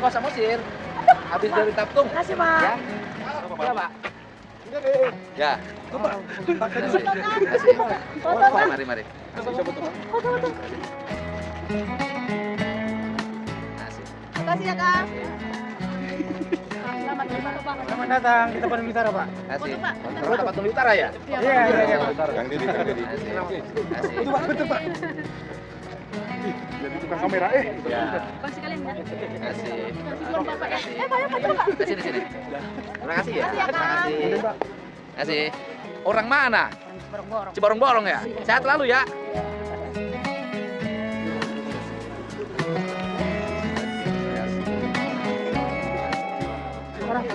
nggak usah musir. Habis dari Taptung. Makasih, Pak. Ya. Iya, Pak. Ya. Kasih. Mari, mari. Kasih. Makasih ya, Kang. Selamat berfoto, Pak. Selamat datang di Tapanuli Utara, Pak. Kasih. Foto, Pak. Foto Tapanuli Utara ya? Iya. Kang Didi. Kasih. Itu Pak, betul Pak. Jadi tukang kamera Ya. Bang sekalian ya. Kasih. Kasih Bapak ya. Pak ya, Pak, Pak. Kasih di sini. Terima kasih ya. Kasih ya, Kang. Kasih. Kasih. Orang mana? Borong-borong. Ciborong-borong ya? Sehat selalu ya.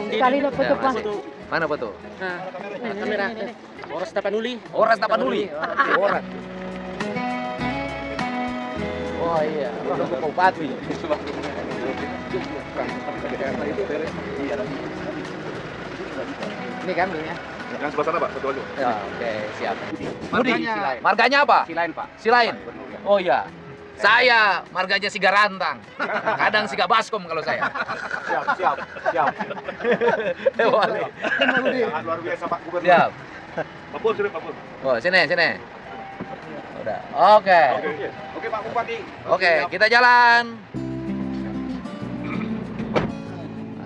Sekali lo foto, Pak. Mana foto? Kamera. Polres Tapanuli. Orang Tapanuli. Orang. Oh iya, orang Bupati. Ini kan bilnya? Yang sebelah sana, Pak. Betul aja. Ya, oke, siap. Marganya Budi, marganya apa? Silain, Pak. Silain. Oh iya. Saya marganya Siga Rantang. Kadang Siga Baskom kalau saya. Siap. Wali. Sangat luar biasa, Pak Gubernur. Siap. Pak Pur, sini, Pak Pur. Oh, sini. Udah. Oke. Oke, Pak Bupati. Oke, kita jalan.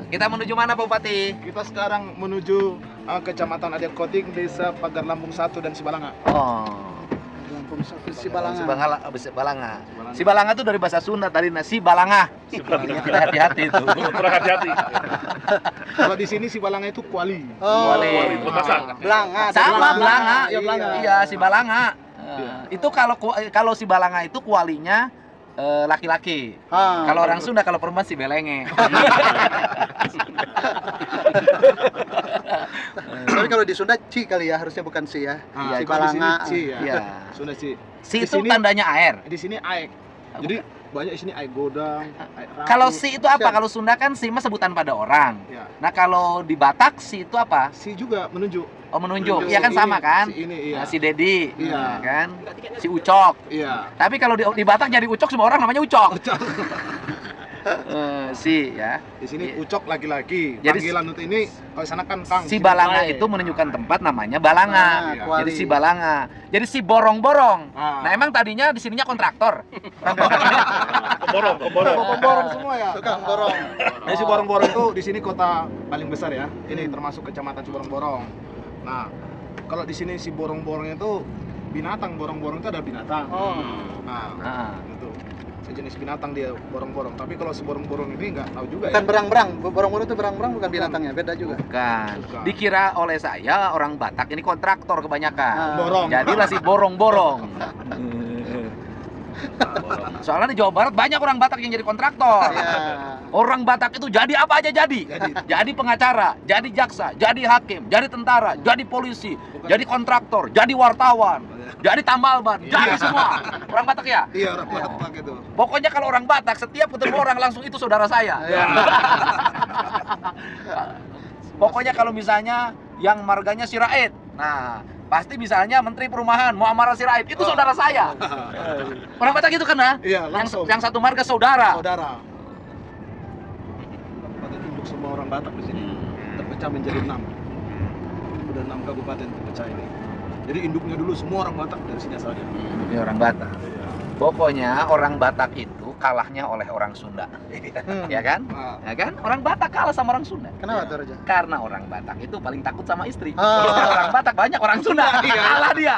Kita menuju mana, Pak Bupati? Kita sekarang menuju Kecamatan Adiak Koting, Desa Pagar Lampung 1 dan Sibalanga. Oh. Lampung 1 Sibalanga. Sibalanga. Sibalanga itu dari bahasa Sunda tadi nasi balanga. Kita hati-hati itu. Kurang hati-hati. Kalau di sini Sibalanga itu kuali. Wali. Belanga. Sama Belanga. Iya, Belanga. Iya, Sibalanga. Itu kalau Sibalanga itu kualinya laki-laki. Kalau orang Sunda, kalau perempuan si belenge. Tapi kalau di Sunda Ci kali ya, harusnya bukan Si ya. Iya, Si kalau di sini Balanga. Ci ya. Iya. Sunda Ci. Si Di itu sini- tandanya air. Di sini aek. Jadi banyak di sini aek godang, aek rapuh. Kalau si itu apa? Siap. Kalau Sunda kan si mah sebutan pada orang. Ya. Nah, kalau di Batak si itu apa? Si juga menunjuk. Oh, menunjuk. Menunjuk. Iya kan Si sama ini, kan? si ini, iya. Nah, si Dedi, Iya. nah, kan? Si Ucok. Iya. Tapi kalau di Batak jadi Ucok, semua orang namanya Ucok. Si ya. Di sini Iya. ucok laki-laki. Jadi Panggilan untuk ini kalau di sana kan Kang. Si Sini Balanga Aek. itu menunjukkan tempat namanya Balanga. Iya. kuali. Jadi si Balanga. Jadi si borong-borong. Ah. Nah, emang tadinya di sininya kontraktor. Pemborong. Borong semua ya. Tukang borong. Nah, si Borong-Borong itu di sini kota paling besar ya. Ini termasuk kecamatan Ciborong-Borong. Nah, kalau di sini si Borong-Borong itu binatang. Borong-Borong itu ada binatang. Nah, Nah, itu sejenis binatang dia Borong-Borong. Tapi kalau si Borong-Borong ini nggak tahu juga Bukan ya. berang-berang. Borong-borong itu berang-berang bukan binatangnya, beda juga. bukan. Bukan. Dikira oleh saya orang Batak ini kontraktor kebanyakan. Borong. Jadilah si borong-borong. Soalnya di Jawa Barat banyak orang Batak yang jadi kontraktor. Ya. Orang Batak itu jadi apa aja jadi. Jadi pengacara, jadi jaksa, jadi hakim, jadi tentara, jadi polisi, jadi kontraktor, jadi wartawan, jadi tambal ban, jadi semua. Orang Batak ya? Iya, orang Batak itu. Pokoknya kalau orang Batak setiap ketemu orang langsung itu saudara saya. Ya. Pokoknya kalau misalnya yang marganya Sirait, nah pasti misalnya Menteri Perumahan Muammar Sirait itu saudara saya. Orang Batak itu kan ya? Iya, langsung. Yang satu marga saudara. Saudara. Pada tunduk semua orang Batak di sini terpecah menjadi 6. Udah 6 kabupaten terpecah ini. Jadi induknya dulu semua orang Batak dari sini asalnya. Ini orang Batak. Pokoknya orang Batak itu kalahnya oleh orang Sunda. Ya kan? Nah, Ya kan? Orang Batak kalah sama orang Sunda. Kenapa tuh Raja? Karena orang Batak itu paling takut sama istri. Ah. Orang Batak banyak orang Sunda. Kalah dia.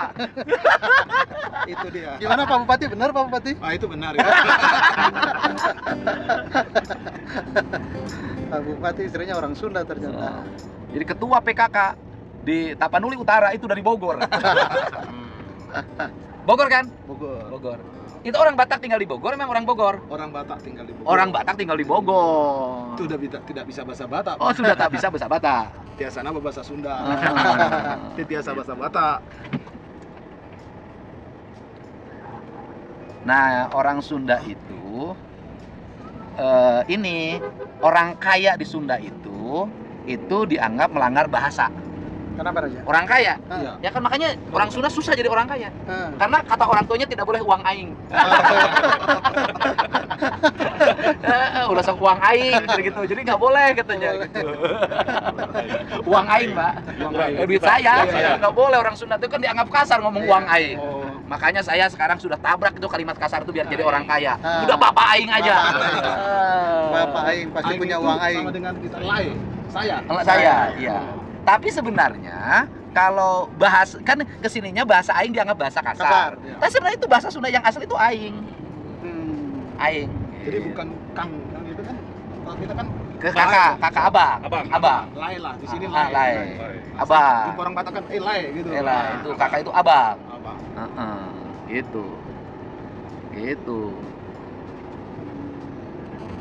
itu dia. Gimana Pak Bupati? Benar Pak Bupati? Ah, itu benar ya. Pak Bupati istrinya orang Sunda ternyata. Jadi ketua PKK di Tapanuli Utara itu dari Bogor. Bogor kan? Bogor. Bogor. Itu orang Batak tinggal di Bogor, memang orang Bogor. Orang Batak tinggal di Bogor. Orang Batak tinggal di Bogor. itu udah tidak bisa bahasa Batak. Oh, sudah tak bisa bahasa Batak. Tiasana bahasa Sunda. Ah. Tiasa bahasa Batak. Nah, orang Sunda itu ini orang kaya di Sunda itu dianggap melanggar bahasa. Kenapa Raja? Orang kaya. Iya. Ya kan makanya orang Sunda susah jadi orang kaya. Ah. Karena kata orang tuanya tidak boleh uang aing. Udah sok uang aing gitu. Jadi nggak boleh katanya gitu. Uang aing, Pak. Duit saya. Nggak boleh, orang Sunda itu kan dianggap kasar ngomong uang aing. Oh. Makanya saya sekarang sudah tabrak itu kalimat kasar itu biar jadi orang kaya. Ah. Udah bapak aing aja. Bapak aing pasti punya itu uang aing. sama dengan kita lain. Saya. Kalau saya, iya. Tapi sebenarnya kalau bahas kan kesininya bahasa aing dianggap bahasa kasar. Kasar, iya. Tapi sebenarnya itu bahasa Sunda yang asli itu aing. Aing. Jadi bukan kang itu kan. Kalau kita kan Ke kakak abang. Abang. Lai lah, di sini Ah, lai. lai. Abang. Di orang Batak kan lai gitu. Elah, itu kakak itu abang. Abang. Gitu. Gitu.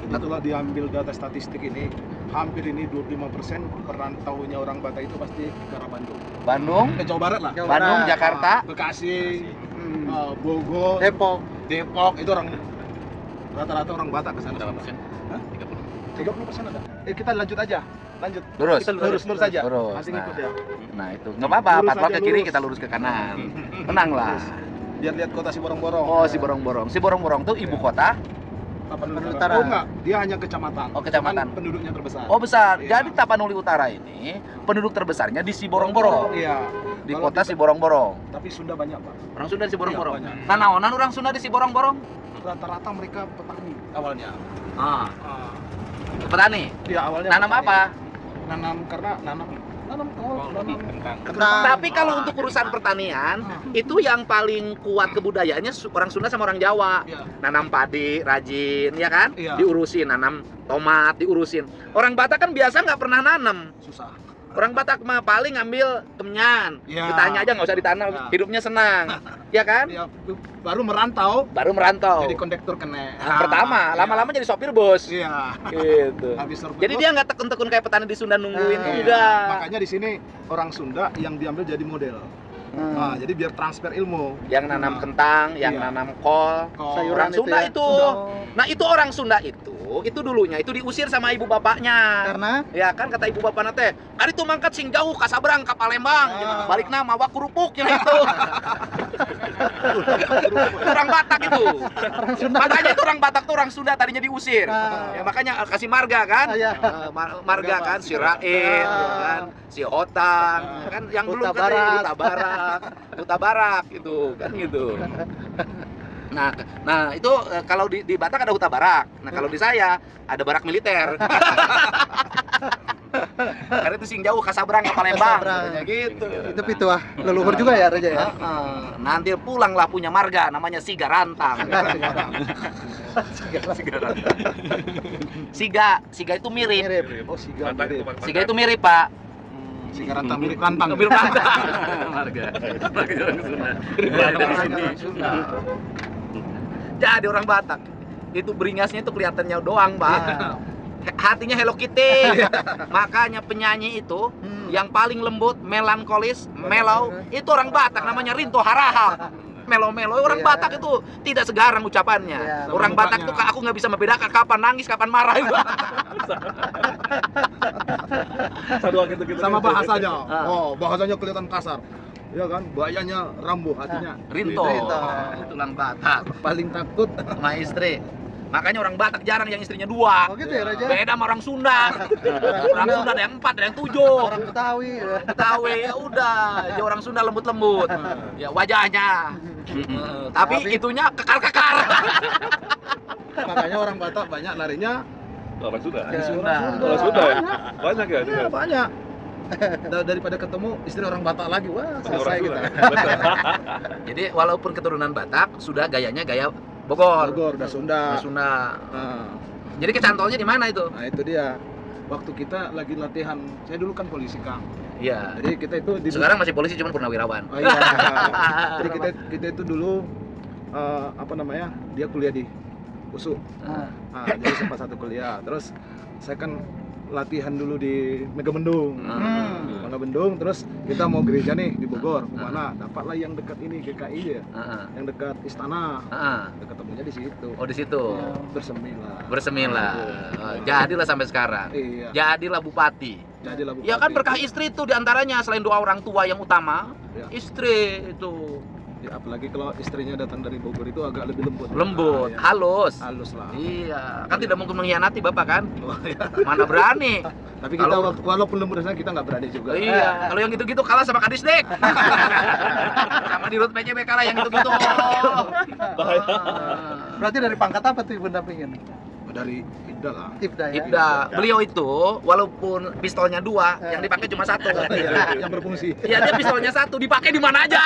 Jadi kalau diambil data statistik ini, hampir ini 25% perantaunya orang Batak itu pasti ke arah Bandung. Bandung, Ke Jawa Barat lah. Jawa Bandung, Barat. Jakarta, Bekasi, Hmm. Bogor, Depok. Depok itu orang rata-rata orang Batak ke sana. 30% ada. Kita lanjut aja. Lanjut. lurus. Kita lurus saja. Lurus. Nanti Nah. ngikut ya. Nah, itu nggak apa-apa, Lurus patwal aja, ke kiri, lurus. kita lurus ke kanan. Tenanglah. Biar lihat kota Siborong-Borong. Oh, si Borong-Borong. Si Borong-Borong tuh ibu kota. Tapanuli Utara. Oh enggak, dia hanya kecamatan. Oh, kecamatan. Cuman penduduknya terbesar. Oh, besar. Iya. Jadi Tapanuli Utara ini penduduk terbesarnya di Siborong-Borong. Iya. Di Kalau kota kita- Siborong-Borong. Tapi Sunda banyak, Pak. Orang Sunda di Siborong-Borong. Iya, banyak. Nah, naonan orang Sunda di Siborong-Borong? Rata-rata mereka petani awalnya. Ah, Ah, petani. iya awalnya. Nanam petani. apa? Nanam karena nanam kol, nanam Kentang. Tapi kalau untuk urusan pertanian, itu yang paling kuat kebudayaannya orang Sunda sama orang Jawa. Iya. Nanam padi, rajin, ya kan? Iya. Diurusin, nanam tomat, diurusin. Orang Batak kan biasa nggak pernah nanam. Susah. Orang Batak mah paling ngambil kemenyan. Iya. Ditanya aja nggak usah ditanam, Iya. hidupnya senang. Ya kan? Dia baru merantau Baru merantau. jadi kondektur kene. Nah, pertama, lama-lama jadi sopir bos. Iya. Gitu. Habis survei Jadi bos, dia nggak tekun-tekun kayak petani di Sunda nungguin, Nah, iya. enggak. Makanya di sini orang Sunda yang diambil jadi model. Nah, jadi biar transfer ilmu. Yang nanam kentang, yang Iya. nanam kol. Kol. Sayuran Orang Sunda ya. itu. Nah, itu orang Sunda itu dulunya itu diusir sama ibu bapaknya. Karena Ya kan kata ibu bapaknya teh, "Ari tuh mangkat sing jauh ka Sabrang ka Palembang." Gitu. Balik nama wa kurupuk cenah itu. Orang Batak itu. orang Sunda. Makanya itu orang Batak tuh orang Sunda tadinya diusir. Ah. Ya makanya kasih marga kan? Ah, iya. Marga kan si Rain, ya kan? Si Otang, kan yang belum Huta kan Barak. Huta Barak, Huta Barak gitu, kan gitu. Nah itu kalau di Batak ada Huta Barak. Nah kalau di saya ada barak militer. Karena itu sing jauh ka Sabrang ka Palembang, Sabrang. katanya gitu. itu pituah leluhur juga ya Raja ya. Nanti pulanglah punya marga namanya Siga Rantang. Siga itu mirip. Mirip. Oh, siga Batak itu mirip. Batak. Siga itu mirip, Pak. Siga rantang mirip rantang. Mirip rantang. Marga. Marga orang Sunda. Orang Sunda. Jadi orang Batak itu beringasnya itu kelihatannya doang, Pak. Iya. Hatinya Hello Kitty. Makanya penyanyi itu yang paling lembut, melankolis, mellow, itu orang Batak namanya Rinto Harahap. Melo-melo, orang Iya. Batak itu tidak segarang ucapannya. Iya. Orang Sama Batak tuh mukanya. aku nggak bisa membedakan kapan nangis, kapan marah itu. Sama bahasanya. Ah. Oh, bahasanya kelihatan kasar. Ya kan, bayanya rambuh hatinya. Rinto. Rinto. Itu orang Batak Paling takut sama istri. Makanya orang Batak jarang yang istrinya dua. Oh gitu ya Raja. Beda sama orang Sunda. Orang Sunda ada yang 4, ada yang 7. Orang Betawi ya. Betawi ya udah, dia orang Sunda lembut-lembut. Ya wajahnya. Tapi itunya kekar-kekar. makanya orang Batak banyak larinya Orang Sunda. Di Sunda. Orang Sunda ya? Banyak ya? ya, banyak. Daripada ketemu istri orang Batak lagi, wah selesai Orang kita. Sunda. Betul. Jadi walaupun keturunan Batak, sudah gayanya gaya Bogor. Bogor, udah Sunda. Sunda. Nah, Jadi kecantolnya di mana itu? nah itu dia. Waktu kita lagi latihan, saya dulu kan polisi Kang. Iya. Jadi kita itu di Sekarang masih polisi cuman purnawirawan. Oh iya. Jadi kita itu dulu apa namanya? Dia kuliah di USU. Nah, jadi sempat satu kuliah. Terus saya kan latihan dulu di Megamendung. Megamendung, terus kita mau gereja nih di Bogor. Kemana? Dapatlah yang dekat ini GKI ya, yang dekat istana. Ketemunya di situ. Oh di situ. Bersemilah. Jadilah sampai sekarang. Iya. Jadilah bupati. Jadilah bupati. Ya kan berkah istri itu diantaranya selain doa orang tua yang utama, Ya. istri itu Ya, apalagi kalau istrinya datang dari Bogor itu agak lebih lembut. lembut, Ya. halus. Halus lah. Iya, kan tidak mungkin mengkhianati bapak kan? Oh, iya. Mana berani? Tapi kita Kalau- walaupun lembut sana kita nggak berani juga. Iya, kalau yang gitu-gitu kalah sama Kadisdek. Sama di Rut PCB kalah yang gitu-gitu. Berarti dari pangkat apa tuh Ibu dampingin? Dari Ibda lah. Ibda ya. Ibda, beliau itu walaupun pistolnya 2, yang dipakai cuma 1. Yang berfungsi. Iya, dia pistolnya 1, dipakai di mana aja.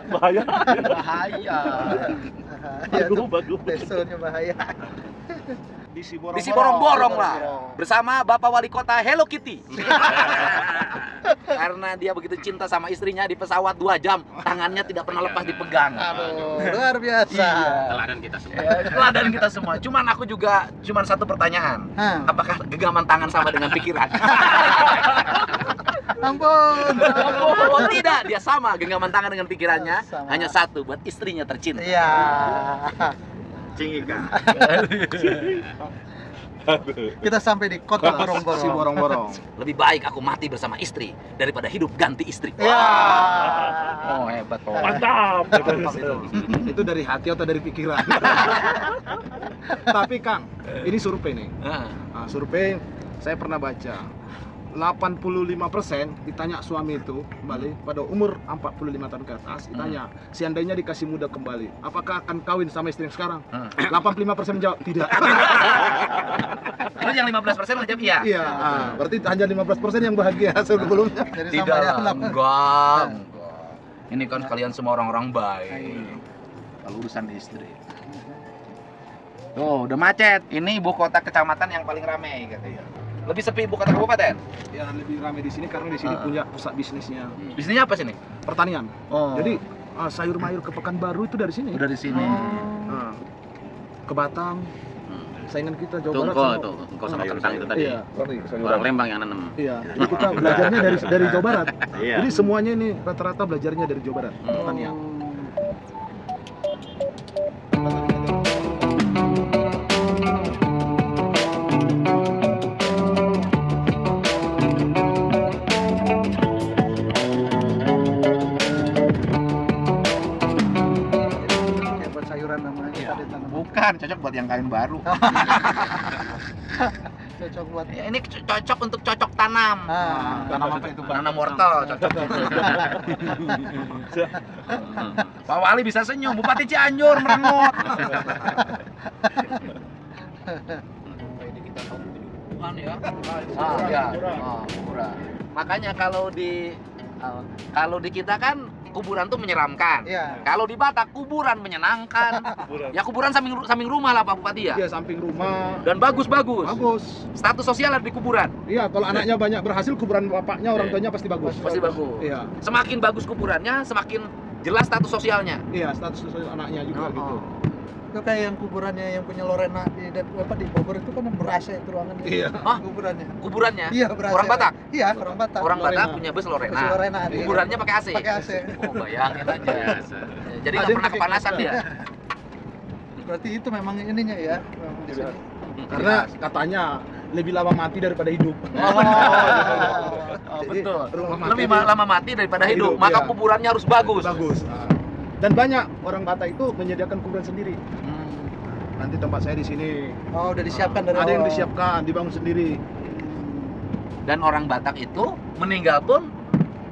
Bahaya. Bahaya. Ya, tuh, Bagus. pistolnya bahaya. Di Di Siborong-borong lah, bersama Bapak Wali Kota Hello Kitty. Karena dia begitu cinta sama istrinya, di pesawat 2 jam, tangannya tidak pernah lepas dipegang. Aduh, luar biasa. Teladan kita semua. Teladan kita semua. Cuman aku juga satu pertanyaan. Hah. Apakah genggaman tangan sama dengan pikiran? Ampun. Oh tidak, dia sama genggaman tangan dengan pikirannya. Sama. Hanya satu, buat istrinya tercinta. Iya. Cingika. Kita sampai di kota Borong-Borong. Siborong-borong. Lebih baik aku mati bersama istri daripada hidup ganti istri. Ya. Oh hebat kok. Mantap. Itu dari hati atau dari pikiran? Tapi Kang, ini survei nih. Nah, survei saya pernah baca. 85% ditanya suami itu kembali pada umur 45 tahun ke atas, ditanya seandainya dikasih muda kembali, apakah akan kawin sama istri yang sekarang? 85% menjawab tidak. Terus yang 15% menjawab iya. Iya, berarti hanya 15% yang bahagia sebelumnya. Jadi Tidak sama ya, lah, enggak. Ini kan kalian semua orang-orang baik. Kalau urusan istri. Tuh, udah macet. Ini ibu kota kecamatan yang paling ramai katanya. Lebih sepi ibu kota kabupaten. Ya lebih ramai di sini karena di sini punya pusat bisnisnya. Bisnisnya apa sini? Pertanian. Oh. Jadi sayur mayur ke Pekanbaru itu dari sini. udah di sini. Nah, ke Batang. Saingan kita Jawa Barat. Tungko sama- itu, engkau sama kentang itu tadi. Iya. Orang Lembang yang nanam. Iya. Jadi kita belajarnya dari Jawa Barat. Iya. Jadi semuanya ini rata-rata belajarnya dari Jawa Barat. Pertanian. Ya, buat sayuran namanya tadi tanam. Bukan, cocok buat yang kain baru. Cocok buat Ya, ini cocok untuk cocok tanam. Tanam apa itu, Pak? Tanam wortel cocok. Pak Wali bisa senyum, Bupati Cianjur merengut. Ya. Ya. Kuburan. Makanya kalau di kita kan kuburan tuh menyeramkan. Iya. Kalau di Batak kuburan menyenangkan. Ya kuburan samping rumah lah Pak Bupati ya. Iya, samping rumah. Dan bagus-bagus. Bagus. Status sosial ada di kuburan. Iya, kalau anaknya banyak berhasil, kuburan bapaknya, orang tuanya pasti bagus. Pasti bagus. Iya. Semakin bagus kuburannya, semakin jelas status sosialnya. Iya, status sosial anaknya juga gitu. Itu kayak yang kuburannya yang punya Lorena di Bogor itu kan ber-AC itu ruangan itu. Iya. Hah? Kuburannya. Kuburannya? Iya, ber-AC. Orang Batak? Iya, orang Batak. Orang Lorena. Batak punya bus Lorena. Bus Lorena, iya. Kuburannya pakai AC. Pakai AC. Oh, bayangin aja. Jadi Ada nggak yang pernah pakai kepanasan kipas. dia. Berarti itu memang ininya ya, memang di sini. Karena katanya lebih lama mati daripada hidup. Oh, Jadi, betul. rumah mati Lebih itu- lama mati daripada hidup, Hidup, maka iya. kuburannya harus bagus. Bagus. Dan banyak orang Batak itu menyediakan kuburan sendiri. Nanti tempat saya di sini. Oh, udah disiapkan dari Ada yang awal. disiapkan, dibangun sendiri. Dan orang Batak itu meninggal pun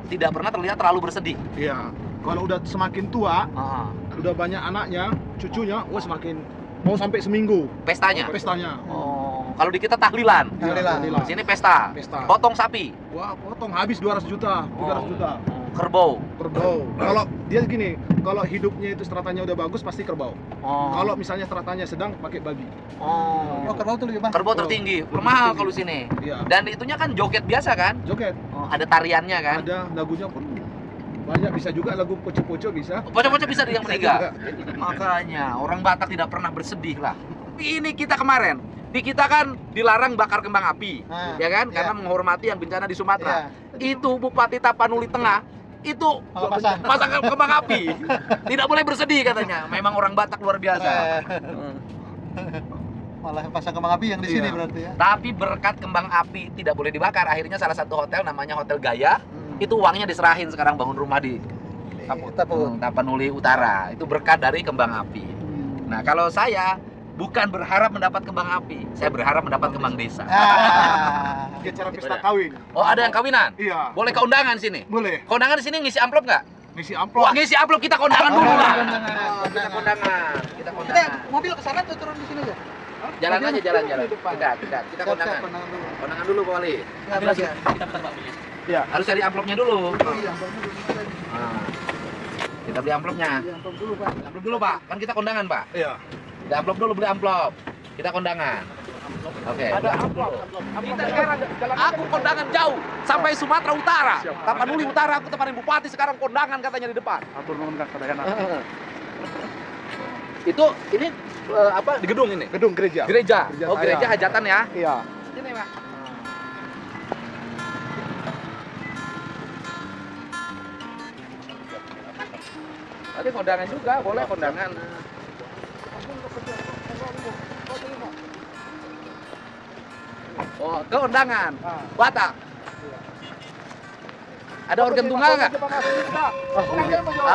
tidak pernah terlihat terlalu bersedih. Iya. Kalau udah semakin tua, Ah, udah banyak anaknya, cucunya, wah semakin mau sampai seminggu pestanya. pestanya. Oh, kalau di kita tahlilan. Tahlilan. Tahlilan. Di sini pesta. Pesta. Potong sapi. Wah, potong habis 200 juta, 300 juta. Kerbau. Kerbau. Kalau dia gini, kalau hidupnya itu stratanya udah bagus pasti kerbau. Oh. Kalau misalnya stratanya sedang pakai babi. Oh. Oh, kerbau tuh lebih mahal. Kerbau tertinggi, mahal kalau sini. Iya. Dan itunya kan joget biasa kan? Joget. Oh, ada tariannya kan? Ada lagunya pun banyak, bisa juga lagu poco-poco bisa. Pocok-pocok bisa yang meninggal. Makanya orang Batak tidak pernah bersedih lah. Tapi ini kita kemarin, di kita kan dilarang bakar kembang api, ya kan? Karena Iya. menghormati yang bencana di Sumatera. Iya. Itu Bupati Tapanuli Tengah itu pasang kembang api. Tidak boleh bersedih katanya. Memang orang Batak luar biasa. Malah pasang kembang api yang di sini Iya. berarti ya. Tapi berkat kembang api tidak boleh dibakar. Akhirnya salah satu hotel namanya Hotel Gaya, itu uangnya diserahin sekarang bangun rumah di Tapanuli Utara. Itu berkat dari kembang api. Nah, kalau saya bukan berharap mendapat kembang api, saya berharap mendapat kembang desa. Kayak cara pesta kawin. Oh, ada yang kawinan? Iya. Boleh ke undangan sini? Boleh. Kondangan di sini ngisi amplop nggak? Ngisi Wah, amplop. ngisi amplop kita kondangan dulu lah. Kita kondangan. Kita mobil ke sana atau turun di sini aja? Jalan aja, jalan. Depan. Tidak. Kita Siap-siap kondangan. kondangan dulu. Kondangan dulu, Pak Wali. Iya. Harus cari amplopnya dulu. Oh iya, amplopnya dulu kita ini. Nah, kita beli amplopnya. Iya, amplop dulu, Pak. Amplop dulu, Pak. Kan kita kondangan, Pak. Iya. Beli amplop dulu, beli amplop. Kita kondangan. Oke. Ada amplop. Kita sekarang aku kondangan jauh sampai Sumatera Utara. Tapanuli Utara aku tempatin bupati sekarang kondangan katanya di depan. Atur nuhun Kang Sadayana. Itu ini apa di gedung ini? Gedung gereja. Gereja. Gereja Oh, saya. gereja hajatan ya. Iya. Sini, Pak. Tadi kondangan juga, boleh kondangan. Oh, ke undangan. Batak. Ada organ tunggal nggak?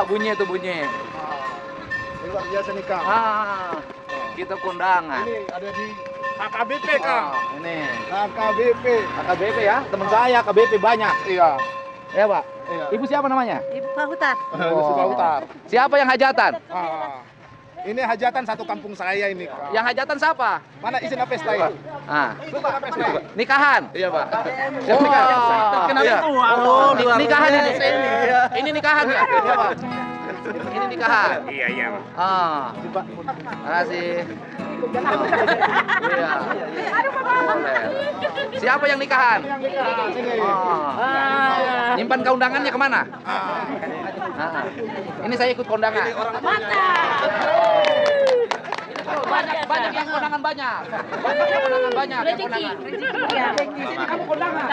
Bunyi itu bunyi. Luar biasa nih Kang. Kita kondangan. Ini ada di AKBP Kang. Ini AKBP. AKBP ya, teman saya AKBP banyak. Iya. Ya, Pak. Iya. Ibu siapa namanya? Ibu Pahutar. Suka Utar. Siapa yang hajatan? Ini hajatan satu kampung saya ini. Kang. Yang hajatan siapa? Mana izin pesta ini? Mana pesta ini? Nikahan. Iya, Pak. Oh, Kenapa iya. itu? Oh, nikahan ini. Ini nikahan ya? Iya, Pak. Ini nikahan. Iya. Terima kasih. Iya. Boleh. Siapa yang nikahan? Nyimpan keundangannya kemana? Ini saya ikut kondangan. Banyak yang kondangan banyak. Rezeki ya. Sini kamu kondangan.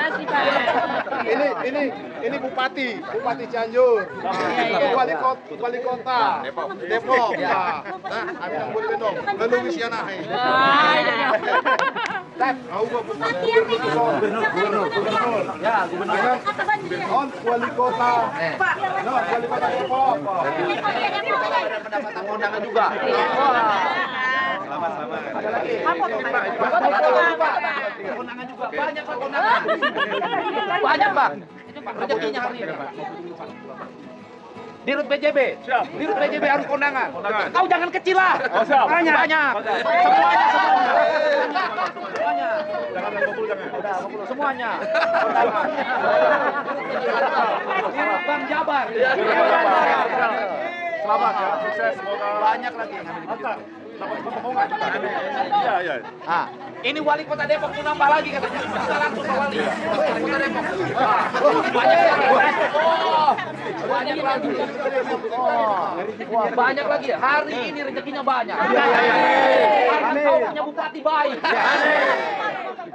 Ini Bupati Cianjur. Wali kota Depok. Ya. Ada yang boleh dong. Lalu Wisiana. Gubernur. Ya, gubernur. Wali kota. Wali kota Depok. Pendapatan kondangan juga. Kondangan juga. Banyak Pak kondangan. Banyak Bang. Itu Pak rezekinya hari ini. Dirut PJB. Dirut PJB harus kondangan. Kau jangan kecil lah. Banyak. Semuanya. Kondangan. Dirut Bang Jabar. Selamat ya, sukses semoga. Banyak lagi yang ada di situ. Iya. Ini wali kota Depok mau nambah lagi katanya. Kita langsung ke wali kota Depok. Banyak lagi. Banyak lagi. Banyak lagi. Hari ini rezekinya banyak. Karena kau punya bupati baik.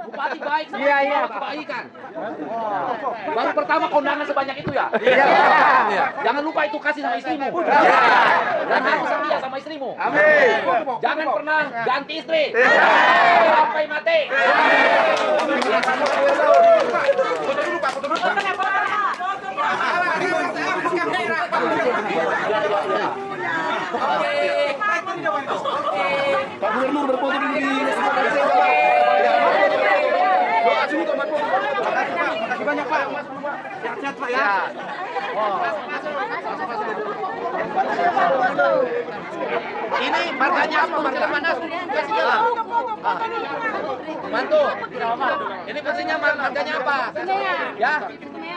Bupati baik sama kebaikan. Baru pertama kondangan sebanyak itu ya. Jangan lupa itu kasih sama istrimu. Dan harus setia sama istrimu. Jangan pernah ganti istri sampai mati. Pak Gubernur berfoto di sini. Makasih banyak Pak. Sehat-sehat Pak ya. Ini marganya apa? Marga mana? Kasih jalan. Mantu. Ini kursinya marganya apa? Ya.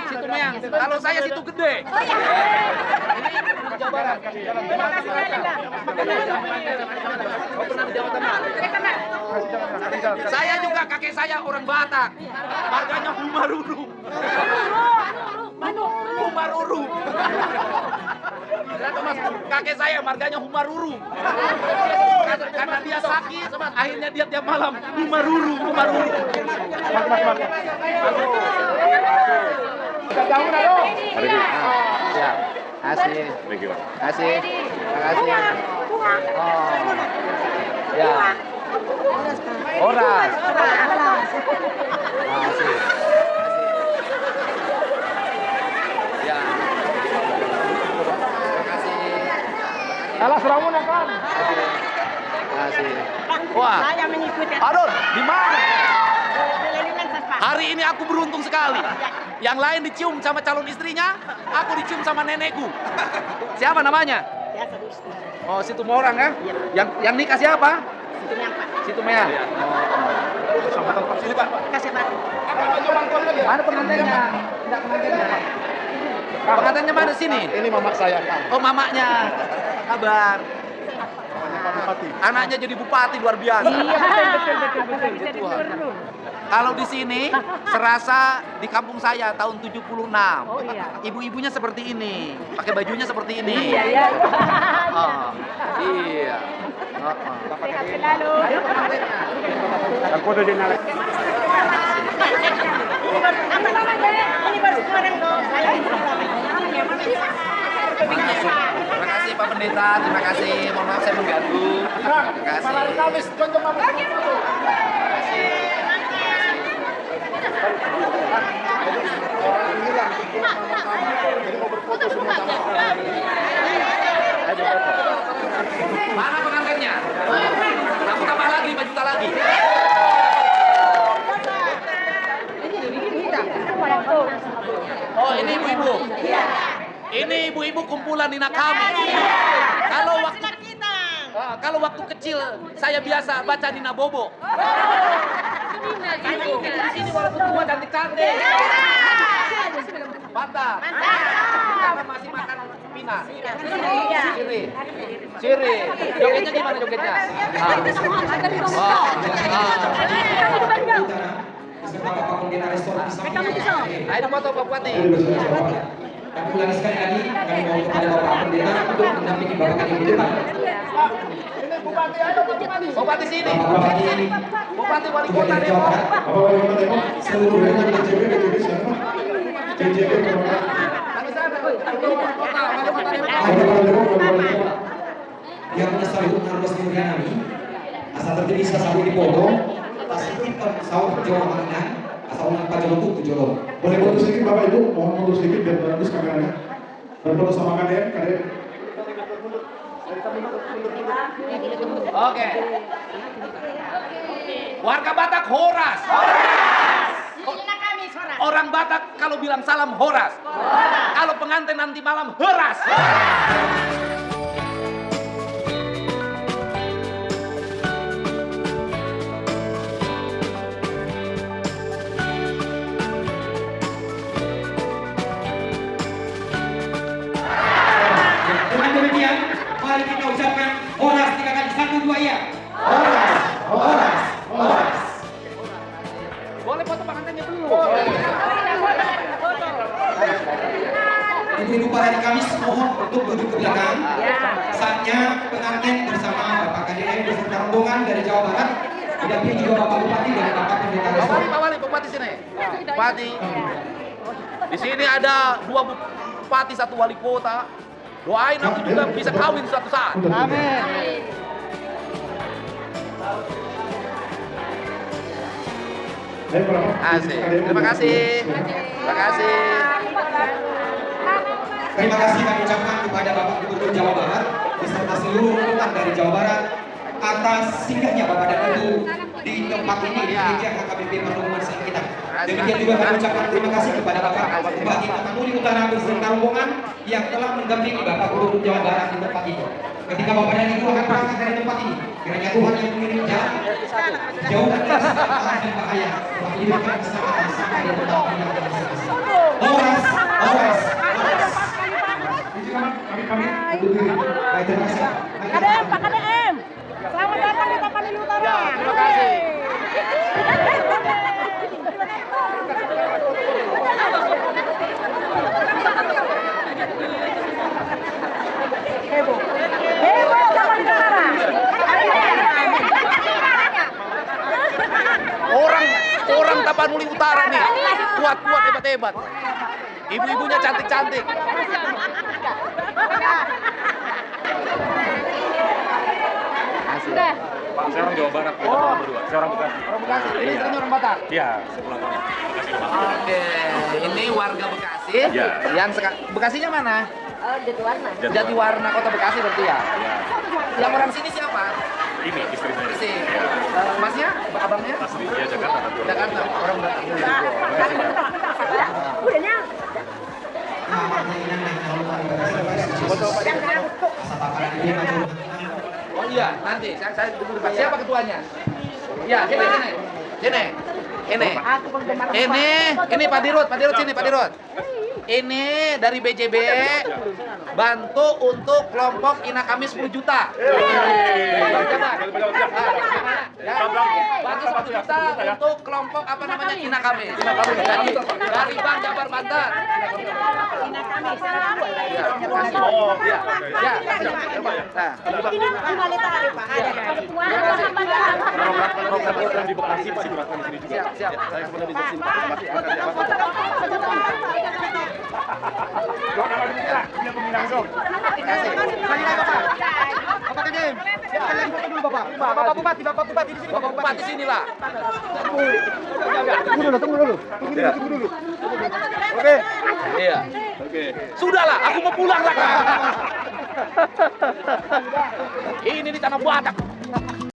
Situ Meang. Kalau saya situ gede. Ini Jawa Barat. Oh, pernah di Jawa Tengah. Saya juga kakek saya orang Batak. Marganya Humaruru. Humaruru. Lihat Mas, kakek saya marganya Humaruru. Karena dia sakit, akhirnya dia tiap malam kumaruru. Ya. Kasih. Thank you. Kasih. Makasih. Oh. Ya. Horas. Kasih. Ya. Makasih. Alas Ramona kan. Kasih. Wah, Saya mengikuti. aduh, di mana? Kelilingan sespa. Hari ini aku beruntung sekali. Yang lain dicium sama calon istrinya, aku dicium sama nenekku. Siapa namanya? Ya, serius. Oh, situ orang ya? Yang nikah siapa? Situ yang Pak. Situ Mea. Sini Pak. Kasih Pak. Mana pengantinnya? Tidak pengantinnya. Pengantinnya mana sini? Ini mamak saya kan. Oh, mamaknya. Kabar. Anaknya jadi bupati luar biasa. Betul. Kalau di sini serasa di kampung saya tahun 76. Oh iya. Ibu-ibunya seperti ini, pakai bajunya seperti ini. Iya. Oh, iya. Sehat selalu. Aku udah jenal. Apa namanya? Ini baru kemarin dong. Saya Terima kasih Pak Pendeta, terima kasih. Mohon maaf saya mengganggu. Terima kasih. Terima kasih. Mana pengantinnya? Aku tambah lagi 5 juta lagi. Oh, ini ibu-ibu. Ini ibu-ibu kumpulan Nina kami. Kalau waktu kecil saya biasa baca Nina Bobo. Di sini walaupun tua cantik-cantik. Mantap. Karena masih makan pinang. Ciri. Jogetnya gimana jogetnya? Ayo foto Pak Bupati. Tapi lagi sekali lagi kami mohon kepada Bapak Pendeta untuk mendampingi Bapak kami di depan. Bupati sini. Bupati Bupati wali kota Depok. Bapak Wali Kota Depok, seluruhnya DJB siapa? DJB Bapak. Yang menyesal itu harus dimulai asal terjadi sesuatu di Podong, tasibkan sawah Jawa Mangan, asal menang Jolong itu Jolong. Boleh foto sedikit Bapak Ibu, mohon foto sedikit biar bagus kameranya. Berfoto sama KDM. Oke. Warga Batak Horas. Orang Batak kalau bilang salam Horas. Kalau pengantin nanti malam Heras. Dengan demikian, mari kita ucapkan Horas 3 kali, 1, 2 ya. Boleh foto pengantinnya dulu. Ibu-ibu para Kamis mohon untuk duduk ke belakang. Saatnya pengantin bersama Bapak KDM beserta rombongan dari Jawa Barat, didampingi juga Bapak Bupati dan Bapak Pendeta Pak Resor. Wali, Bupati sini. Bupati. Di sini ada 2 bupati, 1 wali kota. Doain aku juga bisa kawin suatu saat. Amin. Asik. Terima kasih. Terima kasih. Terima kasih kami ucapkan kepada Bapak Gubernur Jawa Barat beserta seluruh rombongan dari Jawa Barat atas singgahnya Bapak dan Ibu di tempat ini di gereja HKBP Pertemuan Saat kita. Demikian juga kami ucapkan terima kasih kepada Bapak Bupati Tapanuli Utara beserta rombongan yang telah mendampingi Bapak Gubernur Jawa Barat di tempat ini. Ketika Bapak dan Ibu akan berangkat dari tempat ini, kiranya Tuhan yang mengirim jalan jauh dari kesalahan dan bahaya telah menjadikan keselamatan sampai di tempat ini yang terasa. Horas. Baik, terima kasih. KDM, Pak KDM. Selamat datang di Tapanuli Utara. Ya, terima kasih. Heboh Tapanuli Utara. Tapanuli Utara nih, kuat-kuat, hebat-hebat. Ibu-ibunya cantik-cantik. Sudah. Pak, saya orang Jawa Barat, kita berdua. Saya orang Bekasi. Orang Bekasi, ini istrinya orang Batak. Iya, sepulang Bekasi. Oke, ini warga Bekasi. Iya. Yang Bekasinya mana? Jatiwarna. Jatiwarna, Kota Bekasi berarti ya. Iya. Yang orang sini siapa? Ini istri saya. Isi. Iya. Masnya, abangnya? Asli dia Jakarta. Jakarta, orang Batak. Oh iya, nanti saya tunggu depan. Siapa ketuanya? Ya, ini Pak Dirut sini, Pak Dirut. Ini dari BJB bantu untuk kelompok Ina Kami 10 juta. Bantu 10 juta untuk kelompok apa namanya Ina Kami. Dari Bank Jabar Banten. Ina Kami. Oh, iya. Ya. Nah, Program di Bekasi masih berlaku di sini juga. siap. Saya kebetulan di sini. Punya peminang dong. Bapak Bupati di sini. Bapak Bupati sinilah. Tunggu dulu. Oke. Iya. Oke. Sudahlah, aku mau pulang lah. Ini di tanah Batak.